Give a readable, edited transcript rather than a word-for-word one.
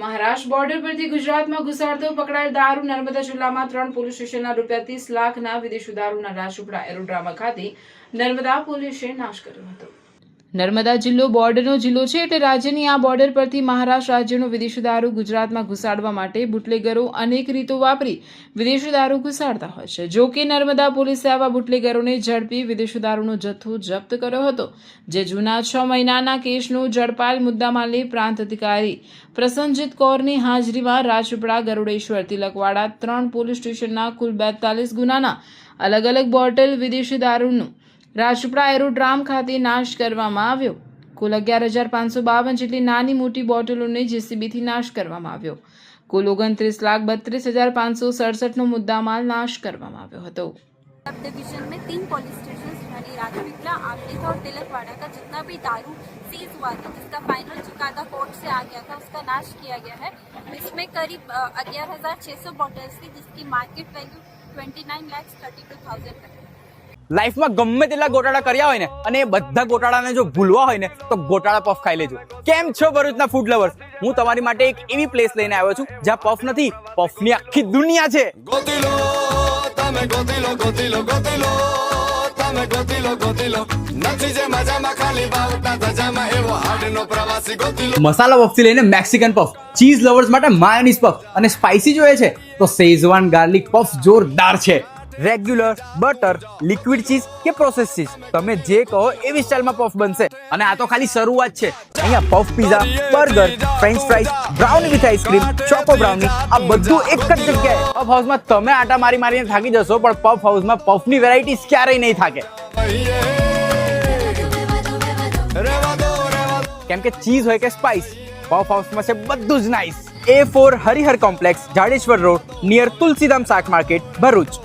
Maharashtra border પરથી ગુજરાતમાં ઘુસાડતો પકડાયેલ દારૂ નર્મદા જિલ્લામાં 3 પોલીસ સ્ટેશનના ₹30 લાખના વિદેશી દારૂના રાજપીપળા એરોડ્રોમ ખાતે નર્મદા પોલીસે નાશ કર્યો હતો। નર્મદા જિલ્લો બોર્ડરનો જિલ્લો છે એટલે રાજ્યની આ બોર્ડર પરથી મહારાષ્ટ્ર રાજ્યનો વિદેશી દારૂ ગુજરાતમાં ઘુસાડવા માટે બુટલેગરો અનેક રીતો વાપરી વિદેશી દારૂ ઘુસાડતા હોય છે। જો કે નર્મદા પોલીસે આવા બુટલેગરોને ઝડપી વિદેશી દારૂનો જથ્થો જપ્ત કર્યો હતો, જે જૂના 6 મહિનાના કેસનો ઝડપાયેલ મુદ્દામાલની પ્રાંત અધિકારી પ્રસન્નજીત કૌરની હાજરીમાં રાજપીપળા, ગરુડેશ્વર, તિલકવાડા 3 પોલીસ સ્ટેશનના કુલ 42 ગુનાના અલગ અલગ બોટલ વિદેશી દારૂનું રાજપીપળા એરોડ્રોમ ખાતે નાશ કરવામાં આવ્યો। કુલ 11,552 જેટલી નાની મોટી બોટલોને જેસીબીથી નાશ કરવામાં આવ્યો। કુલ 29,32,567નો મુદ્દામાલ નાશ કરવામાં આવ્યો હતો। सब डिवीजन में 3 पुलिस स्टेशन यानी राजपीपला, आमलीथ और तिलकवाड़ा का जितना भी दारू सीज हुआ था, जिसका फाइनल चुकादा कोर्ट से आ गया था, उसका नाश किया गया है। इसमें करीब 11,600 बॉटल्स थी, जिसकी मार्केट वैल्यू 29,32,000 है। લાઈફમાં ગમે તેટલા ગોટાળા કર્યા હોય ને અને એ બધા ગોટાળાને જો ભૂલવા હોય ને તો ગોટાળા પફ ખાઈ લેજો। કેમ છો ભરૂચના ફૂડ લવર્સ? હું તમારી માટે એક એવી પ્લેસ લઈને આવ્યો છું જ્યાં પફ નથી, પફની આખી દુનિયા છે। ગોતીલો તમે ગોતીલો ગોતીલો ગોતીલો તમે ગોતીલો ગોતીલો નથી જે મજામાં ખાલી બાવટા ધજામાં એવો હાડનો પ્રવાસી ગોતીલો। મસાલા પફથી લઈને મેક્સિકન પફ, ચીઝ લવર્સ માટે માયોનીઝ પફ અને સ્પાઇસી જોઈએ છે તો શેઝવાન ગાર્લિક પફ જોરદાર છે। રેગ્યુલર, બટર, લિક્વિડ ચીઝ કે પ્રોસેસ ચીઝ, તમે જે કહો એવી સ્ટાઇલમાં પફ બનશે। અને આ તો ખાલી શરૂઆત છે। અહીંયા puff pizza, burger, French fries, brownie with ice cream, choco brownie, આ બધું એક જ જગ્યાએ। પફ હાઉસમાં તમે આટા મારી મારીને થાકી જશો, પણ પફ હાઉસમાં પફની વેરાયટીઝ ક્યારેય નહીં થાકે, કેમ કે ચીઝ હોય કે સ્પાઇસ, પફ હાઉસમાં છે બધું જ nice. A4 Harihar complex, Jadeshwar road, near Tulsidham શાક માર્કેટ, ભરૂચ।